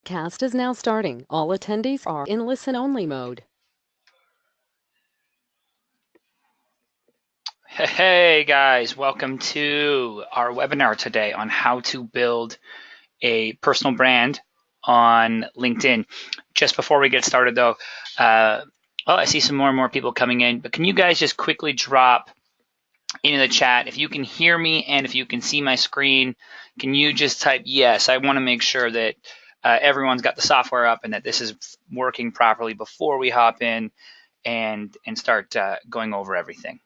Podcast is now starting. All attendees are in listen-only mode. Hey guys, welcome to our webinar today on how to build a personal brand on LinkedIn. Just before we get started though, I see some more and more people coming in, but can you guys just quickly drop into the chat if you can hear me and if you can see my screen? Can you just type yes? I want to make sure that everyone's got the software up and that this is working properly before we hop in and start going over everything.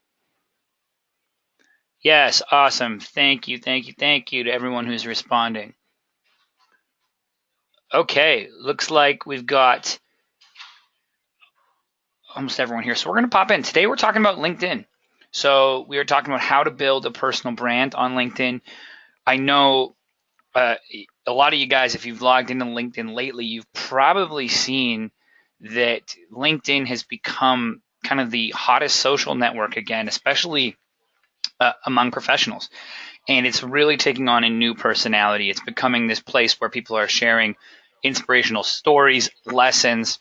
Yes, awesome. Thank you to everyone who's responding. Okay, looks like we've got almost everyone here. So we're going to pop in. Today we're talking about LinkedIn. So we are talking about how to build a personal brand on LinkedIn. I know a lot of you guys, if you've logged into LinkedIn lately, you've probably seen that LinkedIn has become kind of the hottest social network again, especially among professionals. And it's really taking on a new personality. It's becoming this place where people are sharing inspirational stories, lessons,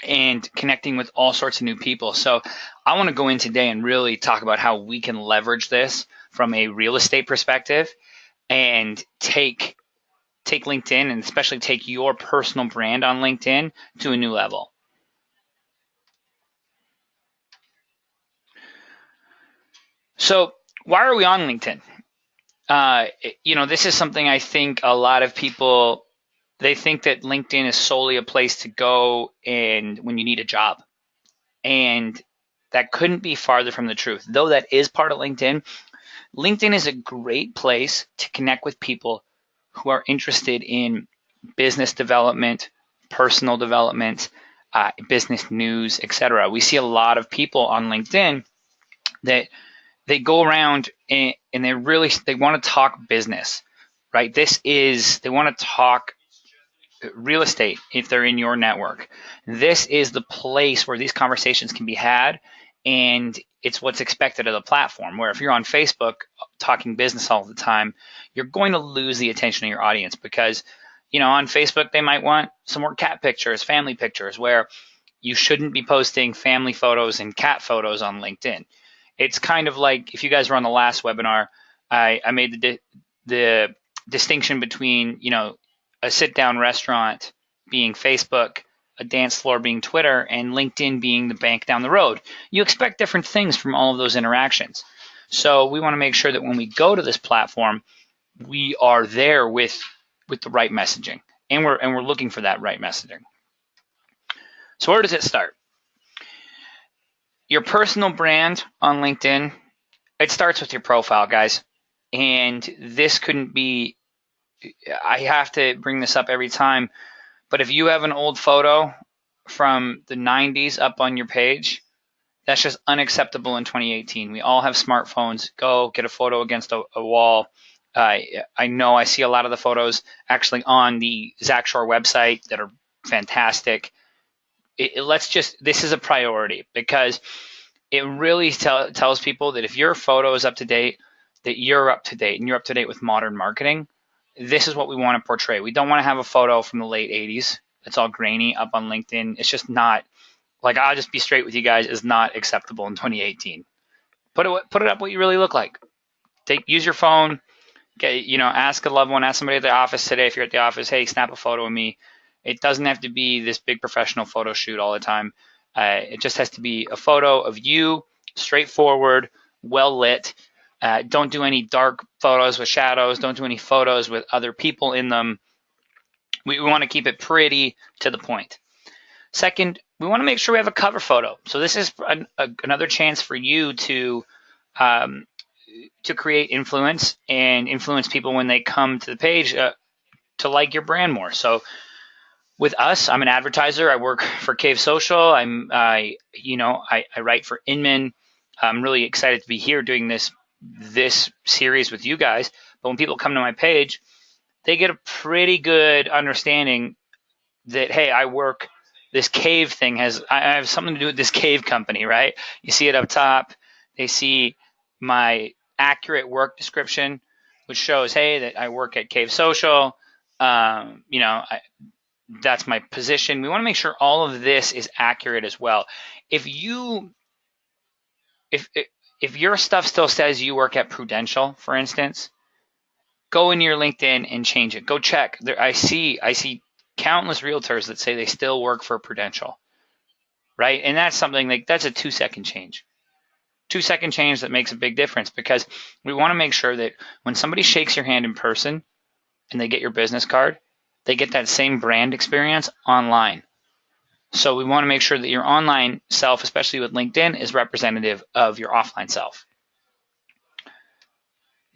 and connecting with all sorts of new people. So I want to go in today and really talk about how we can leverage this from a real estate perspective and take LinkedIn and especially take your personal brand on LinkedIn to a new level. So why are we on LinkedIn? This is something I think a lot of people, they think that LinkedIn is solely a place to go and when you need a job. And that couldn't be farther from the truth. Though that is part of LinkedIn, LinkedIn is a great place to connect with people who are interested in business development, personal development, business news, etc. We see a lot of people on LinkedIn that they go around and they want to talk business, right? They want to talk real estate if they're in your network. This is the place where these conversations can be had, and it's what's expected of the platform. Where if you're on Facebook talking business all the time, you're going to lose the attention of your audience because, on Facebook they might want some more cat pictures, family pictures, where you shouldn't be posting family photos and cat photos on LinkedIn. It's kind of like if you guys were on the last webinar, I made the distinction between, a sit-down restaurant being Facebook, a dance floor being Twitter, and LinkedIn being the bank down the road. You expect different things from all of those interactions. So we want to make sure that when we go to this platform, we are there with the right messaging, and we're looking for that right messaging. So where does it start? Your personal brand on LinkedIn, it starts with your profile, guys. And this couldn't be, I have to bring this up every time, but if you have an old photo from the 90s up on your page, that's just unacceptable in 2018. We all have smartphones. Go get a photo against a wall. I know I see a lot of the photos actually on the Zach Shore website that are fantastic. This is a priority because it really tells people that if your photo is up to date, that you're up to date and you're up to date with modern marketing. This is what we want to portray. We don't want to have a photo from the late 80s that's all grainy up on LinkedIn. It's just not, like, I'll just be straight with you guys, is not acceptable in 2018. Put it up what you really look like. Use your phone. Ask a loved one, ask somebody at the office today if you're at the office, hey, snap a photo of me. It doesn't have to be this big professional photo shoot all the time. It just has to be a photo of you, straightforward, well lit. Don't do any dark photos with shadows. Don't do any photos with other people in them. We want to keep it pretty to the point. Second, we want to make sure we have a cover photo. So this is another chance for you to create influence and influence people when they come to the page to like your brand more. So with us, I'm an advertiser. I work for Cave Social. I write for Inman. I'm really excited to be here doing this series with you guys. But when people come to my page, they get a pretty good understanding that, hey, I work, this Cave thing I have something to do with this Cave company, right? You see it up top. They see my accurate work description, which shows, hey, that I work at Cave Social. that's my position. We want to make sure all of this is accurate as well. If your stuff still says you work at Prudential, for instance, go into your LinkedIn and change it. Go check. I see countless realtors that say they still work for Prudential, right? And that's something like that's a 2-second change. 2-second change that makes a big difference, because we want to make sure that when somebody shakes your hand in person and they get your business card, they get that same brand experience online. So we want to make sure that your online self, especially with LinkedIn, is representative of your offline self.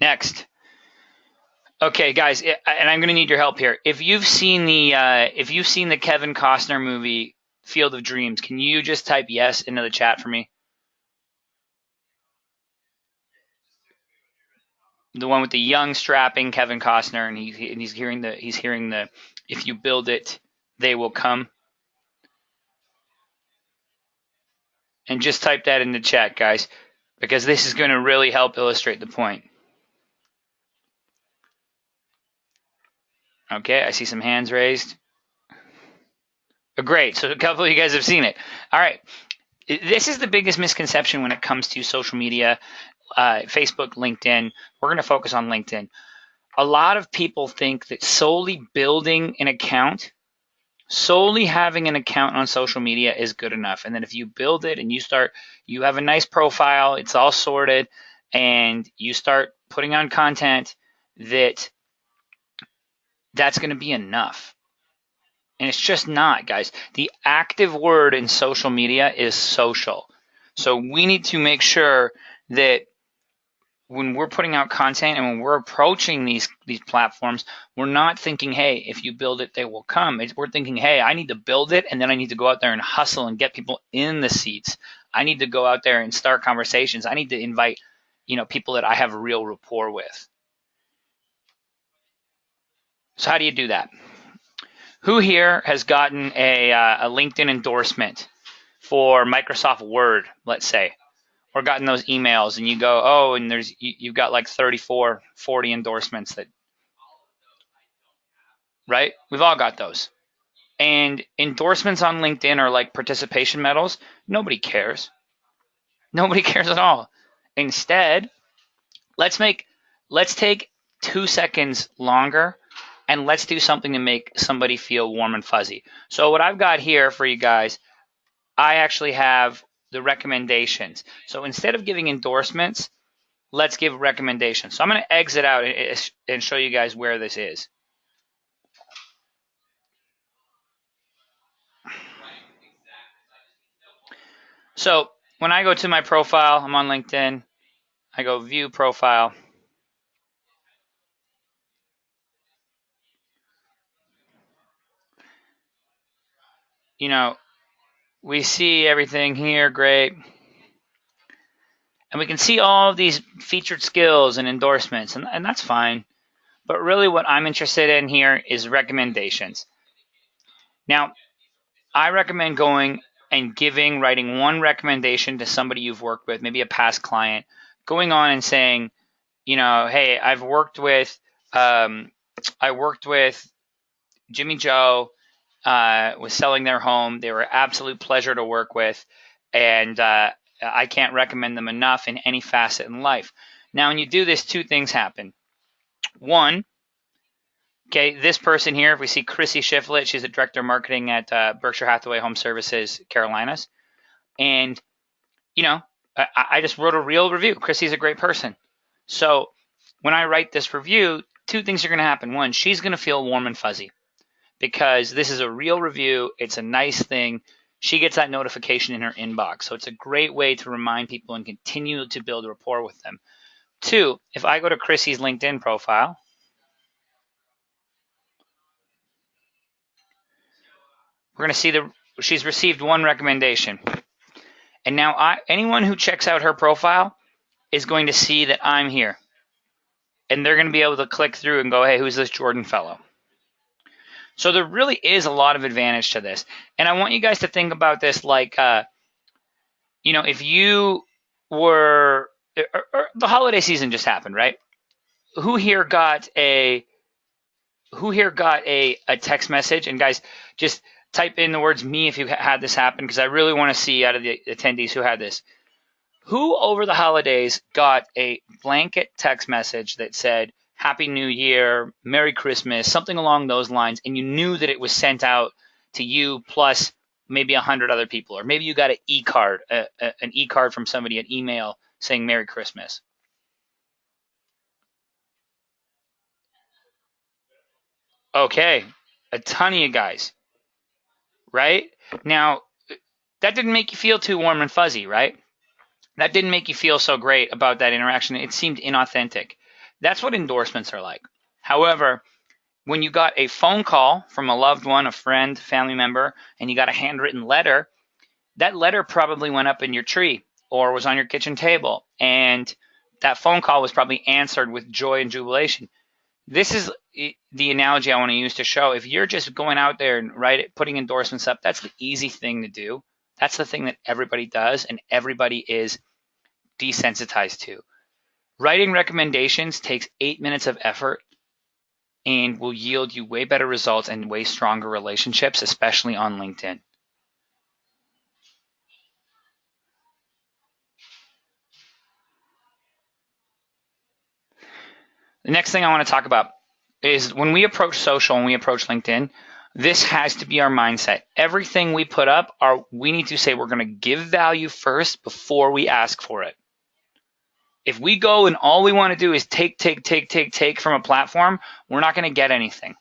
Next. Okay, guys, and I'm going to need your help here. If you've seen the Kevin Costner movie Field of Dreams, can you just type yes into the chat for me? The one with the young, strapping Kevin Costner, and he's hearing the if you build it, they will come. And just type that in the chat, guys, because this is going to really help illustrate the point. Okay, I see some hands raised. Great, so a couple of you guys have seen it. All right, this is the biggest misconception when it comes to social media, Facebook, LinkedIn. We're going to focus on LinkedIn. A lot of people think that solely building an account, solely having an account on social media is good enough. And then if you build it and you have a nice profile, it's all sorted, and you start putting on content, that's going to be enough. And it's just not, guys. The active word in social media is social. So we need to make sure that when we're putting out content and when we're approaching these platforms, we're not thinking, hey, if you build it, they will come. We're thinking, hey, I need to build it, and then I need to go out there and hustle and get people in the seats. I need to go out there and start conversations. I need to invite, people that I have a real rapport with. So how do you do that? Who here has gotten a LinkedIn endorsement for Microsoft Word, let's say, or gotten those emails and you go, oh, and you've got like 34, 40 endorsements right? We've all got those. And endorsements on LinkedIn are like participation medals. Nobody cares. Nobody cares at all. Instead, let's take 2 seconds longer and let's do something to make somebody feel warm and fuzzy. So what I've got here for you guys, I actually have the recommendations. So instead of giving endorsements, let's give recommendations. So I'm going to exit out and show you guys where this is. So when I go to my profile, I'm on LinkedIn, I go view profile. We see everything here, great. And we can see all of these featured skills and endorsements, and that's fine. But really what I'm interested in here is recommendations. Now, I recommend going and writing one recommendation to somebody you've worked with, maybe a past client, going on and saying, hey, I worked with Jimmy Joe, was selling their home. They were an absolute pleasure to work with, and I can't recommend them enough in any facet in life. Now, when you do this, two things happen. One, okay, this person here, if we see Chrissy Shiflett, she's the director of marketing at Berkshire Hathaway Home Services, Carolinas. And, I just wrote a real review. Chrissy's a great person. So when I write this review, two things are going to happen. One, she's going to feel warm and fuzzy because this is a real review. It's a nice thing. She gets that notification in her inbox. So it's a great way to remind people and continue to build rapport with them. Two, if I go to Chrissy's LinkedIn profile, we're going to see she's received one recommendation. And now anyone who checks out her profile is going to see that I'm here. And they're going to be able to click through and go, hey, who's this Jordan fellow? So there really is a lot of advantage to this. And I want you guys to think about this like, if you were, the holiday season just happened, right? Who here got a who here got a text message? And guys, just type in the words "me" if you had this happen, because I really want to see out of the attendees who had this. Who over the holidays got a blanket text message that said Happy New Year, Merry Christmas, something along those lines, and you knew that it was sent out to you plus maybe 100 other people, or maybe you got an e-card, an e-card from somebody, an email saying Merry Christmas? Okay, a ton of you guys, right? Now, that didn't make you feel too warm and fuzzy, right? That didn't make you feel so great about that interaction. It seemed inauthentic. That's what endorsements are like. However, when you got a phone call from a loved one, a friend, family member, and you got a handwritten letter, that letter probably went up in your tree or was on your kitchen table, and that phone call was probably answered with joy and jubilation. This is the analogy I want to use to show if you're just going out there and putting endorsements up, that's the easy thing to do. That's the thing that everybody does and everybody is desensitized to. Writing recommendations takes 8 minutes of effort and will yield you way better results and way stronger relationships, especially on LinkedIn. The next thing I want to talk about is when we approach social and we approach LinkedIn, this has to be our mindset. Everything we put up, we need to say we're going to give value first before we ask for it. If we go and all we want to do is take from a platform, we're not going to get anything.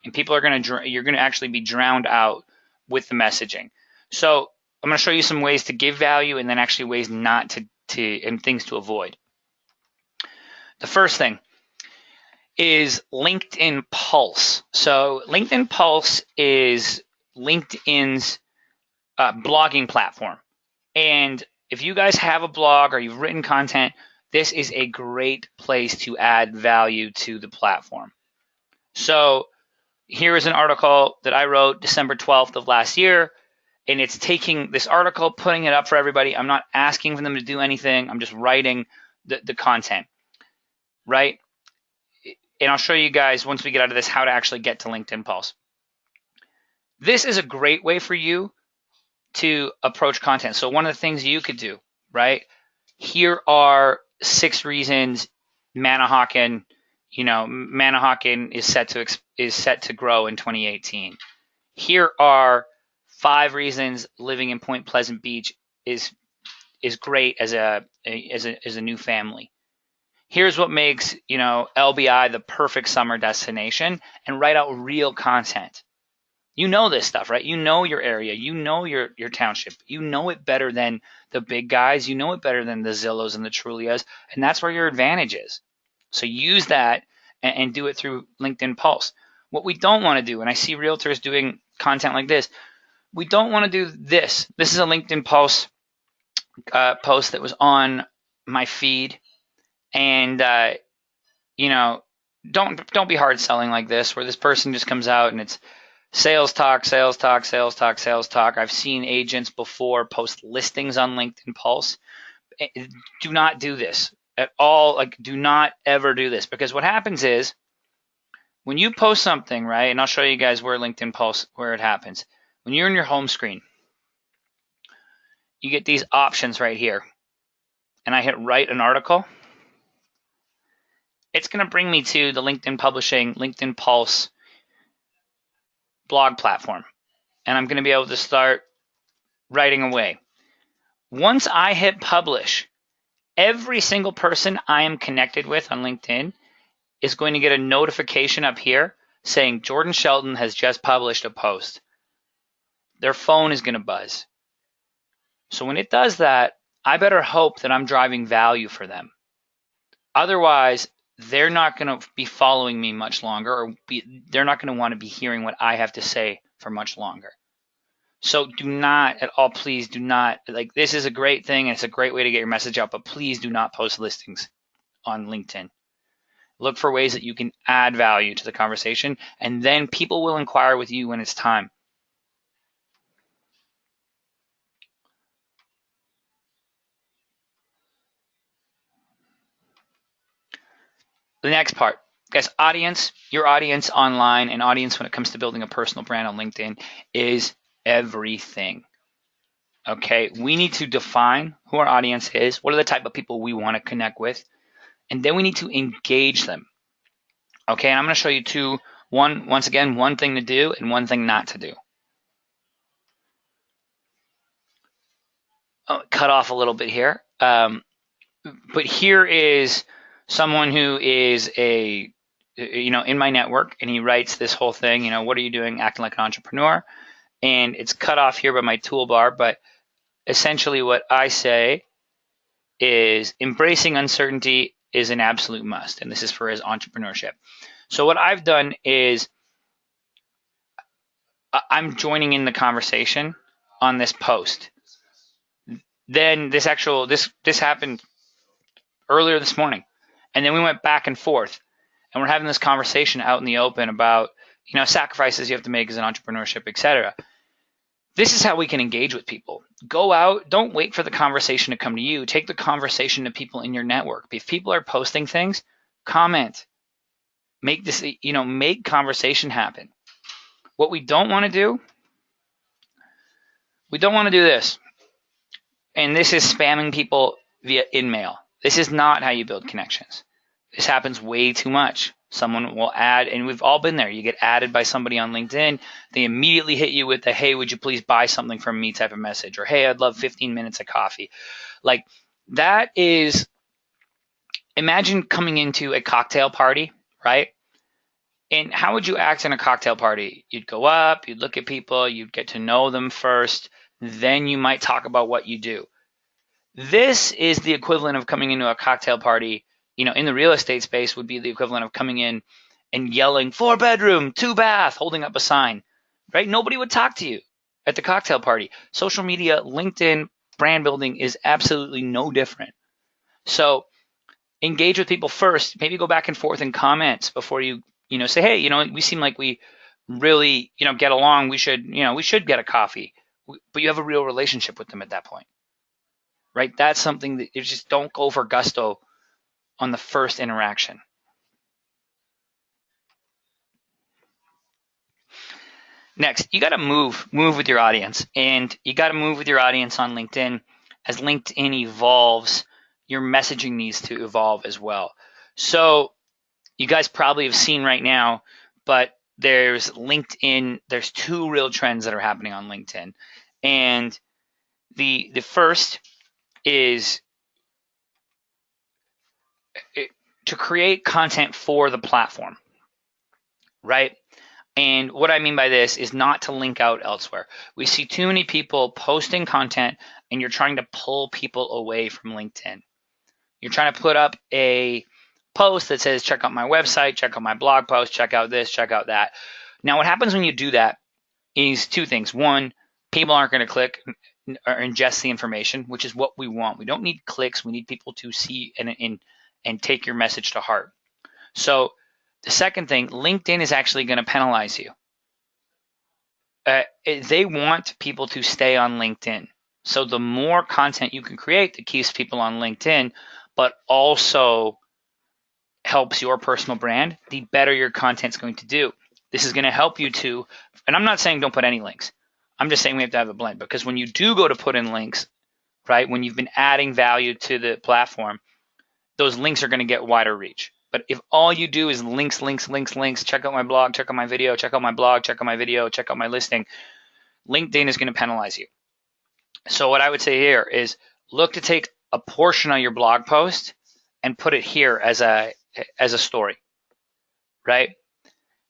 And people are you're going to actually be drowned out with the messaging. So I'm going to show you some ways to give value and then actually ways not to and things to avoid. The first thing is LinkedIn Pulse. So LinkedIn Pulse is LinkedIn's blogging platform. And if you guys have a blog or you've written content, this is a great place to add value to the platform. So here is an article that I wrote December 12th of last year, and it's taking this article, putting it up for everybody. I'm not asking for them to do anything. I'm just writing the content, right? And I'll show you guys once we get out of this how to actually get to LinkedIn Pulse. This is a great way for you to approach content. So one of the things you could do, right? Here are 6 reasons Manahawkin is set to grow in 2018. Here are 5 reasons living in Point Pleasant Beach is great as a new family. Here's what makes LBI the perfect summer destination, and write out real content. You know this stuff, right? You know your area, you know your township, you know it better than the big guys, you know it better than the Zillows and the Trulias, and that's where your advantage is. So use that and do it through LinkedIn Pulse. What we don't want to do, and I see realtors doing content like this, we don't want to do this. This is a LinkedIn Pulse post that was on my feed, and don't be hard selling like this, where this person just comes out and it's sales talk, sales talk, sales talk, sales talk. I've seen agents before post listings on LinkedIn Pulse. Do not do this at all. Like, do not ever do this, because what happens is when you post something, right? And I'll show you guys where LinkedIn Pulse, where it happens. When you're in your home screen, you get these options right here. And I hit write an article. It's going to bring me to the LinkedIn Publishing, LinkedIn Pulse blog platform. And I'm going to be able to start writing away. Once I hit publish, every single person I am connected with on LinkedIn is going to get a notification up here saying Jordan Shelton has just published a post. Their phone is going to buzz. So when it does that, I better hope that I'm driving value for them. Otherwise, they're not going to be following me much longer, or they're not going to want to be hearing what I have to say for much longer. So do not at all, please do not, like, this is a great thing and it's a great way to get your message out, but please do not post listings on LinkedIn. Look for ways that you can add value to the conversation, and then people will inquire with you when it's time. The next part Guys, audience, your audience online and audience when it comes to building a personal brand on LinkedIn is everything. Okay, we need to define who our audience is, what are the type of people we want to connect with, and then we need to engage them. Okay, and I'm going to show you once again, one thing to do and one thing not to do. Cut off a little bit here. But here is someone who is in my network, and he writes this whole thing, what are you doing acting like an entrepreneur? And it's cut off here by my toolbar, but essentially what I say is embracing uncertainty is an absolute must, and this is for his entrepreneurship. So what I've done is I'm joining in the conversation on this post. Then this happened earlier this morning, and then we went back and forth, and we're having this conversation out in the open about sacrifices you have to make as an entrepreneurship, etc. This is how we can engage with people. Go out, don't wait for the conversation to come to you. Take the conversation to people in your network. If people are posting things, comment. Make this, make conversation happen. What we don't want to do, this. And this is spamming people via InMail. This is not how you build connections. This happens way too much. Someone will add, and we've all been there. You get added by somebody on LinkedIn. They immediately hit you with the, hey, would you please buy something from me type of message, or hey, I'd love 15 minutes of coffee. Like that is, imagine coming into a cocktail party, right? And how would you act in a cocktail party? You'd go up, you'd look at people, you'd get to know them first, then you might talk about what you do. This is the equivalent of coming into a cocktail party, in the real estate space would be the equivalent of coming in and yelling 4-bedroom, 2-bath, holding up a sign, right? Nobody would talk to you at the cocktail party. Social media, LinkedIn, brand building is absolutely no different. So engage with people first, maybe go back and forth in comments before you, say, hey, we seem like we really, get along. We should get a coffee, but you have a real relationship with them at that point, right? That's something that you just don't go for gusto on the first interaction. Next, you got to move with your audience, and you got to move with your audience on LinkedIn. As LinkedIn evolves, your messaging needs to evolve as well. So you guys probably have seen right now, but there's LinkedIn, there's two real trends that are happening on LinkedIn. And the first is to create content for the platform, right? And what I mean by this is not to link out elsewhere. We see too many people posting content and you're trying to pull people away from LinkedIn. You're trying to put up a post that says, check out my website, check out my blog post, check out this, check out that. Now, what happens when you do that is two things. One, people aren't going to click or ingest the information, which is what we want. We don't need clicks. We need people to see and take your message to heart. So the second thing, LinkedIn is actually going to penalize you. They want people to stay on LinkedIn. So the more content you can create that keeps people on LinkedIn, but also helps your personal brand, the better your content's going to do. This is going to help you to, and I'm not saying don't put any links. I'm just saying we have to have a blend, because when you do go to put in links, right, when you've been adding value to the platform, those links are going to get wider reach. But if all you do is links, check out my blog, check out my video, check out my blog, check out my video, check out my listing, LinkedIn is going to penalize you. So what I would say here is look to take a portion of your blog post and put it here as a story, right?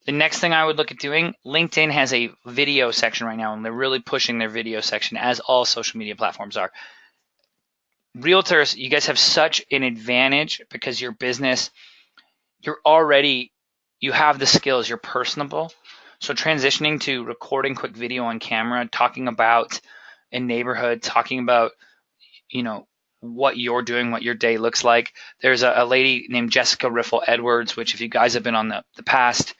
The next thing I would look at doing, LinkedIn has a video section right now, and they're really pushing their video section, as all social media platforms are. Realtors, you guys have such an advantage because your business, you have the skills, you're personable. So transitioning to recording quick video on camera, talking about a neighborhood, talking about, what you're doing, what your day looks like. There's a lady named Jessica Riffle Edwards, which if you guys have been on the past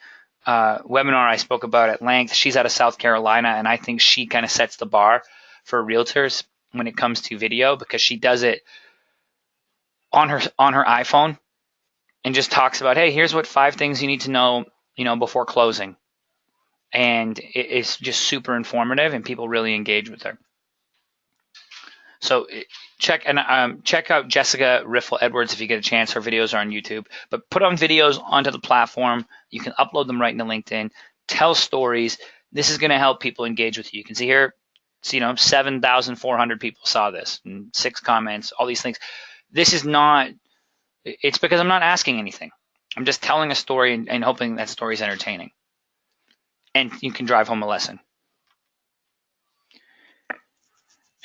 webinar I spoke about at length, she's out of South Carolina, and I think she kind of sets the bar for realtors when it comes to video, because she does it on her iPhone, and just talks about, hey, here's what 5 things you need to know, before closing. And it's just super informative, and people really engage with her. So check out Jessica Riffle Edwards if you get a chance. Her videos are on YouTube, but put on videos onto the platform. You can upload them right into LinkedIn. Tell stories. This is going to help people engage with you. You can see here, 7,400 people saw this, and 6 comments, all these things. This is not. It's because I'm not asking anything. I'm just telling a story and hoping that story is entertaining, and you can drive home a lesson.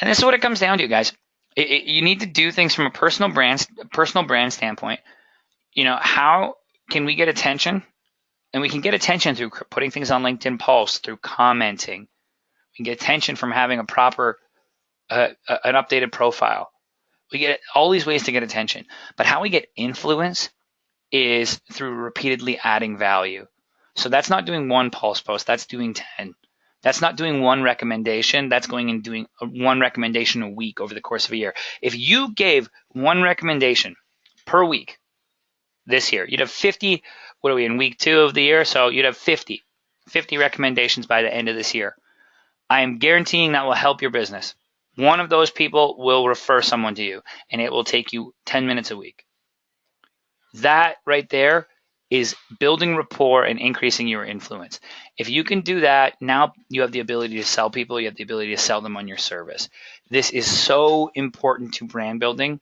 And this is what it comes down to, guys. You need to do things from a personal brand standpoint. How can we get attention? And we can get attention through putting things on LinkedIn posts, through commenting. We can get attention from having a proper, an updated profile. We get all these ways to get attention. But how we get influence is through repeatedly adding value. So that's not doing one pulse post, that's doing 10. That's not doing one recommendation, that's going and doing one recommendation a week over the course of a year. If you gave one recommendation per week this year, you'd have 50, what are we in week 2 of the year? So you'd have 50 recommendations by the end of this year. I am guaranteeing that will help your business. One of those people will refer someone to you, and it will take you 10 minutes a week. That right there is building rapport and increasing your influence. If you can do that, now you have the ability to sell people. You have the ability to sell them on your service. This is so important to brand building,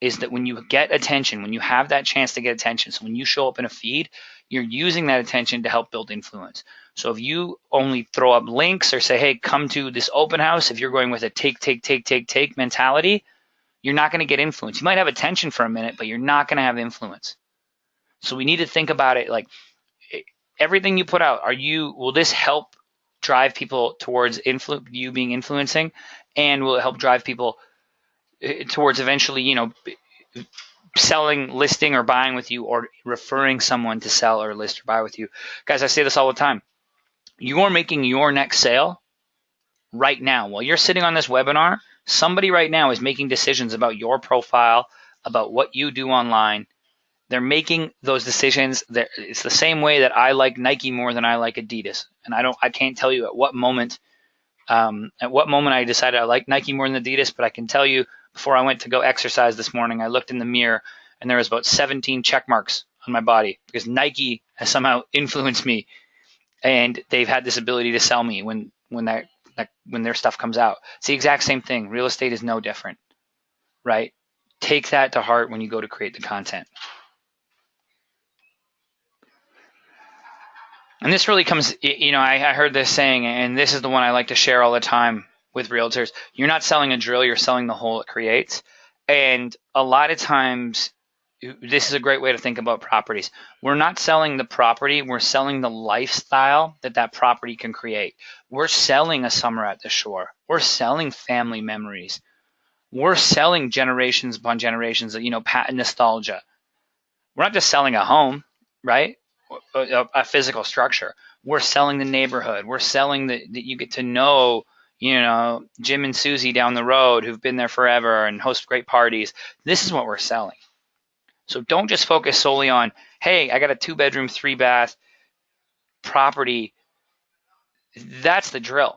is that when you get attention, when you have that chance to get attention, so when you show up in a feed, you're using that attention to help build influence. So if you only throw up links or say, hey, come to this open house, if you're going with a take mentality, you're not going to get influence. You might have attention for a minute, but you're not going to have influence. So we need to think about it like everything you put out. Will this help drive people towards you being influencing, and will it help drive people towards eventually, selling, listing, or buying with you, or referring someone to sell or list or buy with you? Guys, I say this all the time. You are making your next sale right now. While you're sitting on this webinar, somebody right now is making decisions about your profile, about what you do online. They're making those decisions. It's the same way that I like Nike more than I like Adidas. And I can't tell you at what moment I decided I like Nike more than Adidas, but I can tell you before I went to go exercise this morning, I looked in the mirror and there was about 17 check marks on my body because Nike has somehow influenced me, and they've had this ability to sell me when their stuff comes out. It's the exact same thing. Real estate is no different, right? Take that to heart when you go to create the content. And this really comes, I heard this saying, and this is the one I like to share all the time with realtors. You're not selling a drill, you're selling the hole it creates. And a lot of times, this is a great way to think about properties. We're not selling the property, we're selling the lifestyle that property can create. We're selling a summer at the shore. We're selling family memories. We're selling generations upon generations of, nostalgia. We're not just selling a home, right? A physical structure. We're selling the neighborhood. We're selling that you get to know, Jim and Susie down the road who've been there forever and host great parties. This is what we're selling. So don't just focus solely on, hey, I got a 2-bedroom, 3-bath property. That's the drill,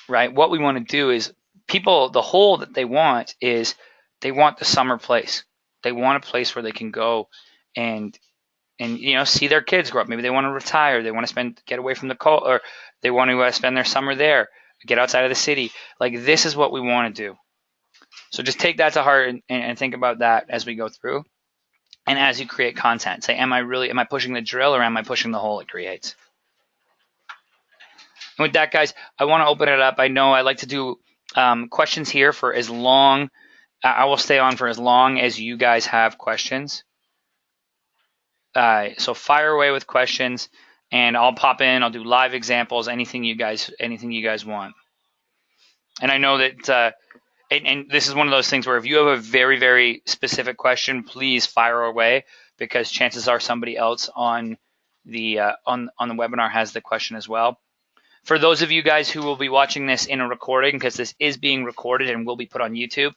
right? What we want to do is people, the whole that they want is they want the summer place. They want a place where they can go and see their kids grow up. Maybe they want to retire. They want to get away from the cold, or they want to spend their summer there, get outside of the city. Like, this is what we want to do. So just take that to heart and think about that as we go through. And as you create content, say, am I pushing the drill, or am I pushing the hole it creates? And with that, guys, I want to open it up. I know I like to do questions here for as long. I will stay on for as long as you guys have questions. So fire away with questions, and I'll pop in. I'll do live examples, anything you guys want. And I know that, and this is one of those things where if you have a very, very specific question, please fire away, because chances are somebody else on the webinar has the question as well. For those of you guys who will be watching this in a recording, because this is being recorded and will be put on YouTube,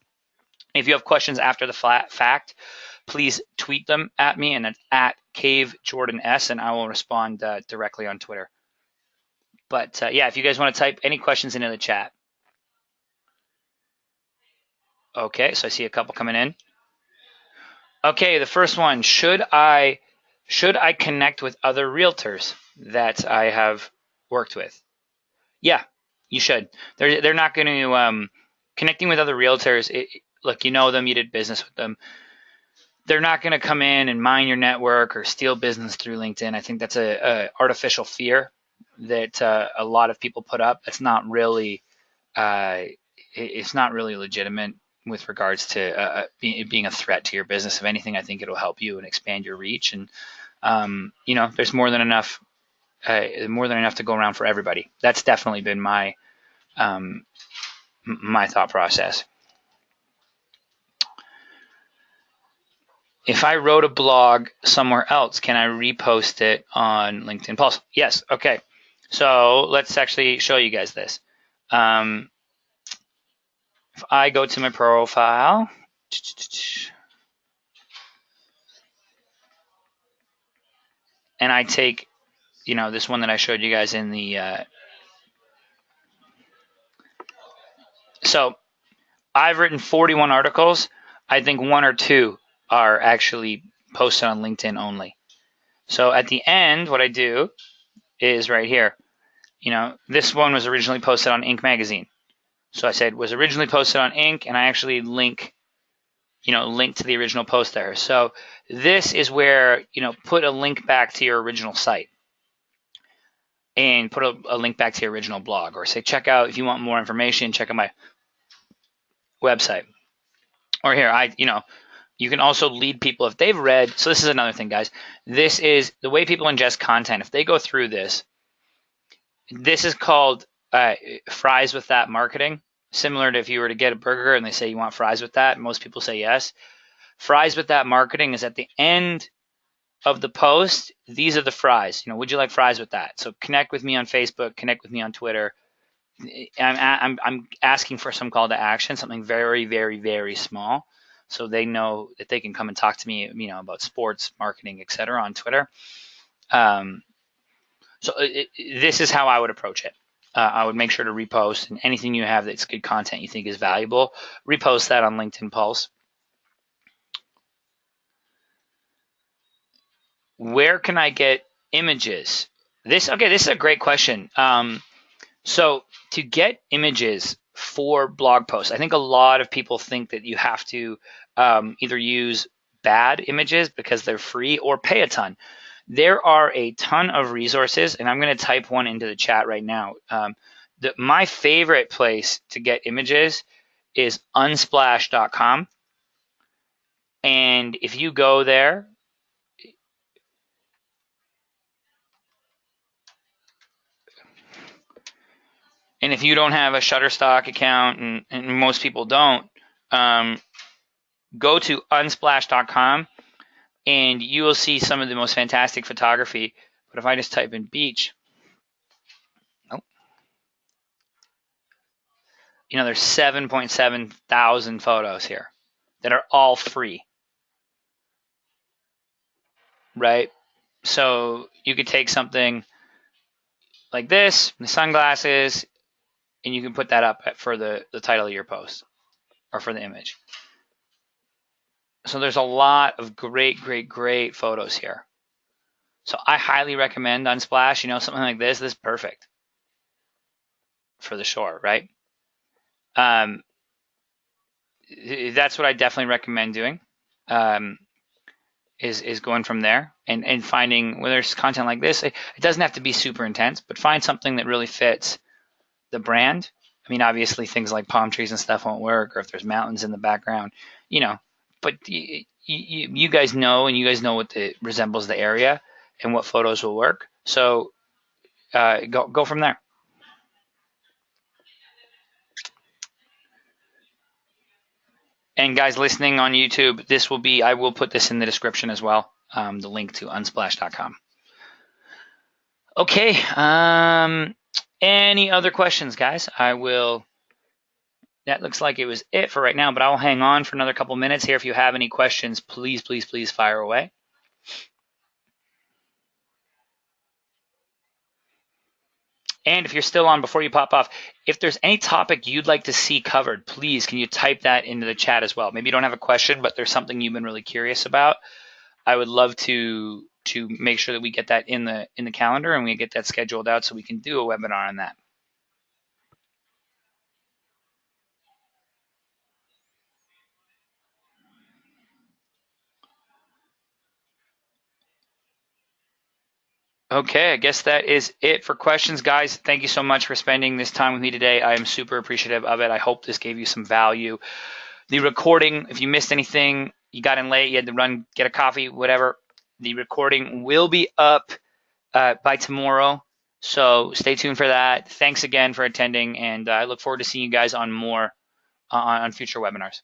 If you have questions after the fact, please tweet them at me, and it's at CaveJordanS, and I will respond directly on Twitter. But yeah, if you guys want to type any questions into the chat. Okay, so I see a couple coming in. Okay, the first one, should I connect with other realtors that I have worked with? Yeah, you should. They're not going to connecting with other realtors. Look, you know them, you did business with them. They're not going to come in and mine your network or steal business through LinkedIn. I think that's a artificial fear that a lot of people put up. That's not really it's not really legitimate with regards to being a threat to your business. If anything, I think it'll help you and expand your reach. And you know, there's more than enough to go around for everybody. That's definitely been my my thought process. If I wrote a blog somewhere else, can I repost it on LinkedIn Pulse? Yes. Okay. So let's actually show you guys this. If I go to my profile, and I take, you know, this one that I showed you guys in the, so I've written 41 articles. I think 1 or 2 are actually posted on LinkedIn only. So at the end, what I do is right here, you know, this one was originally posted on Inc. magazine. So I said was originally posted on Inc. and I actually link to the original post there. So this is where, you know, put a link back to your original site and put a link back to your original blog, or say, check out, if you want more information, check out my website. Or here, you can also lead people if they've read. So this is another thing, guys. This is the way people ingest content. If they go through this, this is called fries with that marketing. Similar to if you were to get a burger and they say you want fries with that, most people say yes. Fries with that marketing is at the end of the post. These are the fries. You know, would you like fries with that? So connect with me on Facebook, connect with me on Twitter. I'm asking for some call to action, something very, very, very small, so they know that they can come and talk to me, you know, about sports, marketing, etc. on Twitter. So this is how I would approach it. I would make sure to repost, and anything you have that's good content you think is valuable, repost that on LinkedIn Pulse. Where can I get images? This is a great question. So to get images for blog posts, I think a lot of people think that you have to either use bad images because they're free or pay a ton. There are a ton of resources, and I'm going to type one into the chat right now. My favorite place to get images is unsplash.com. And if you go there, and if you don't have a Shutterstock account, and most people don't, go to unsplash.com and you will see some of the most fantastic photography. But if I just type in beach, you know, there's 7.7 thousand photos here that are all free, right? So you could take something like this, the sunglasses, and you can put that up for the title of your post or for the image. So there's a lot of great, great, great photos here. So I highly recommend Unsplash. You know, something like this is perfect for the shore, right? That's what I definitely recommend doing, is going from there and finding whether it's content like this. It doesn't have to be super intense, but find something that really fits the brand. I mean, obviously things like palm trees and stuff won't work, or if there's mountains in the background, you know, but you guys know, and you guys know what resembles the area and what photos will work. So go from there. And guys listening on YouTube, I will put this in the description as well, the link to unsplash.com. Okay, any other questions, guys? I will that looks like it was it for right now, but I'll hang on for another couple minutes here. If you have any questions, please, please, please fire away. And if you're still on, before you pop off, if there's any topic you'd like to see covered, please, can you type that into the chat as well? Maybe you don't have a question, but there's something you've been really curious about. I would love to make sure that we get that in the calendar and we get that scheduled out so we can do a webinar on that. Okay, I guess that is it for questions, guys. Thank you so much for spending this time with me today. I am super appreciative of it. I hope this gave you some value. The recording, if you missed anything, you got in late, you had to run, get a coffee, whatever, the recording will be up by tomorrow. So stay tuned for that. Thanks again for attending, and I look forward to seeing you guys on more on future webinars.